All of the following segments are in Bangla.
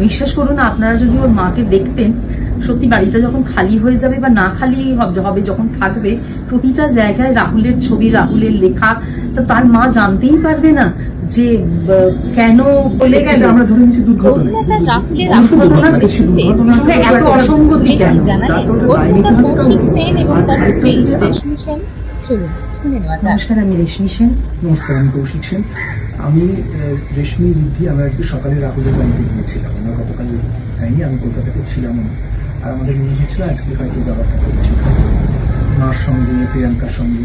বিশ্বাস করুন, আপনারা যদি ওর মাকে দেখতেন, সত্যি বাড়িটা যখন খালি হয়ে যাবে বা না খালি হবে, যখন থাকবে, প্রতিটা জায়গায় রাহুলের ছবি, রাহুলের লেখা, তো তার মা জানতেই পারবে না যে কেন বলে গেল। আমরা ধরে নিচ্ছি দুর্ঘটনা, এত অসঙ্গতি কেন? নমস্কার, আমি রেশমি সেন। নমস্কার, আমি কৌশিক সেন। আমি রেশমি ঋদ্ধি। আমরা আজকে সকালে রাহুলের বাড়িতে গিয়েছিলাম। আমরা গতকাল যাইনি, আমি কলকাতাতে ছিলাম আর আমাদের মনে হয়েছিল আজকে হয়তো যাওয়াটা খুব ঠিক হবে। মার সঙ্গে, প্রিয়াঙ্কার সঙ্গে,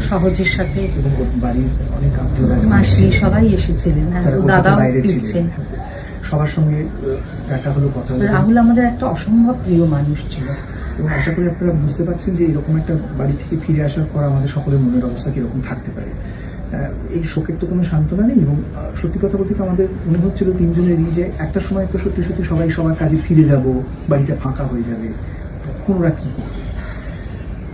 সহজের সাথে এবং বাড়ির অনেক আত্মীয়রা, মাসি সবাই এসেছিলেন, দাদাও ছিলেন। সবার সঙ্গে দেখা হলো, কথা হলো। রাহুল আমাদের একটা অসম্ভব প্রিয় মানুষ ছিল এবং আশা করি আপনারা বুঝতে পারছেন যে এরকম একটা বাড়ি থেকে ফিরে আসার পর আমাদের সকলের মনের অবস্থা কিরকম থাকতে পারে। এই শোকের তো কোনো সান্ত্বনা নেই। এবং সত্যি কথা বলতে আমাদের মনে হচ্ছিল তিনজনেরই যে একটা সময় তো সত্যি সত্যি সবাই সবার কাজে ফিরে যাব, বাড়িটা ফাঁকা হয়ে যাবে, তখন ওরা কি করবে।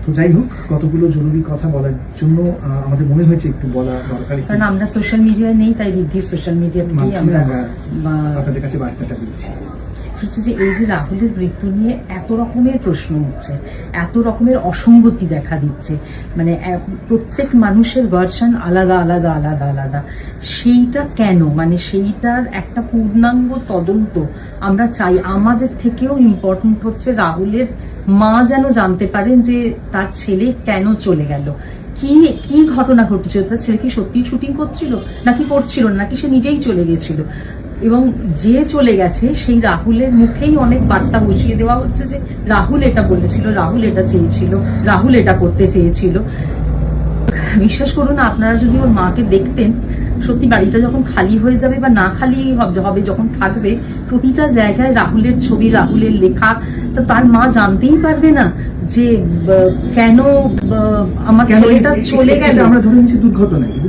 তো যাই হোক, কতগুলো জরুরি কথা বলার জন্য আমাদের মনে হয়েছে একটু বলা দরকার, কারণ আমরা সোশ্যাল মিডিয়ায় নেই, তাই রিদ্ধি সোশ্যাল মিডিয়া থেকেই আমরা আপনাদের কাছে বার্তাটা দিচ্ছি। হচ্ছে যে এই যে রাহুলের মৃত্যু নিয়ে এত রকমের প্রশ্ন হচ্ছে, এত রকমের অসঙ্গতি দেখা দিচ্ছে, মানে প্রত্যেক মানুষের ভার্সন আলাদা আলাদা আলাদা আলাদা। সেইটা কেন, মানে সেইটার একটা পূর্ণাঙ্গ তদন্ত আমরা চাই। আমাদের থেকেও ইম্পর্টেন্ট হচ্ছে রাহুলের মা যেন জানতে পারেন যে তার ছেলে কেন চলে গেল, কি কি ঘটনা ঘটেছিল, তার ছেলে কি সত্যি শুটিং করছিল নাকি করছিল না, নাকি সে নিজেই চলে গেছিল। এবং যে চলে গেছে সেই রাহুলের মুখেই অনেক বার্তা বসিয়ে দেওয়া হচ্ছে যে রাহুল এটা বলেছিল, রাহুল এটা চেয়েছিল, রাহুল এটা করতে চেয়েছিল। বিশ্বাস করুন, আপনারা যদি ওর মাকে দেখতেন, সত্যি বাড়িটা যখন খালি হয়ে যাবে বা না খালি হবে, যখন থাকবে, প্রতিটা জায়গায় রাহুলের ছবি, রাহুলের লেখা, তো তার মা জানতেই পারবে না যে কেন আমার ছেলেটা চলে গেল। আমরা ধরে নিচ্ছি দুর্ঘটনা, কিন্তু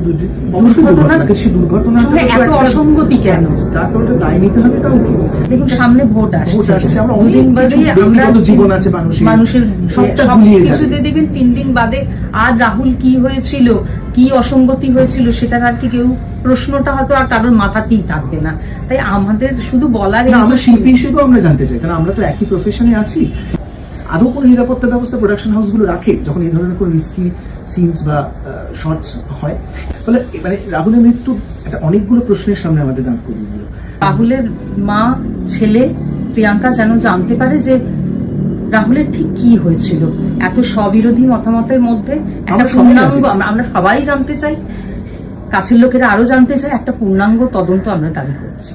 দুর্ঘটনা এত অসঙ্গতি কেন, তার তো দায় নিতে হবে কাউকে। দেখুন, সামনে ভোট আসছে, আমরা অনেকদিন বাদে আমরা জীবন আছে মানুষের কিছুতে দেখবেন 3 দিন বাদে আর রাহুল কি হয়েছিল, কি অসঙ্গতি হয়েছিল, সেটা আর কি কেউ প্রশ্নটা হয়তো আর কারোর মাথাতেই থাকবে না। তাই আমাদের শুধু বলার, আমরা শিল্পী হিসেবেও আমরা জানতে চাই, কারণ আমরা তো একই প্রফেশনে আছি। আদৌ কোনো নিরাপত্তা ব্যবস্থা প্রোডাকশন হাউসগুলো রাখে যখন এই ধরনের কোনো রিস্কি সিনস বা শর্টস হয়? ফলে মানে রাহুলের মৃত্যু একটা অনেকগুলো প্রশ্নের সামনে আমাদের দাঁড় করিয়ে দিল। রাহুলের মা, ছেলে, প্রিয়াঙ্কা যেন জানতে পারে যে রাহুলের ঠিক কি হয়েছিল। এত স্ববিরোধী মতামতের মধ্যে একটা পূর্ণাঙ্গ, আমরা সবাই জানতে চাই, কাছের লোকেরা আরো জানতে চাই, একটা পূর্ণাঙ্গ তদন্ত আমরা দাবি করছি।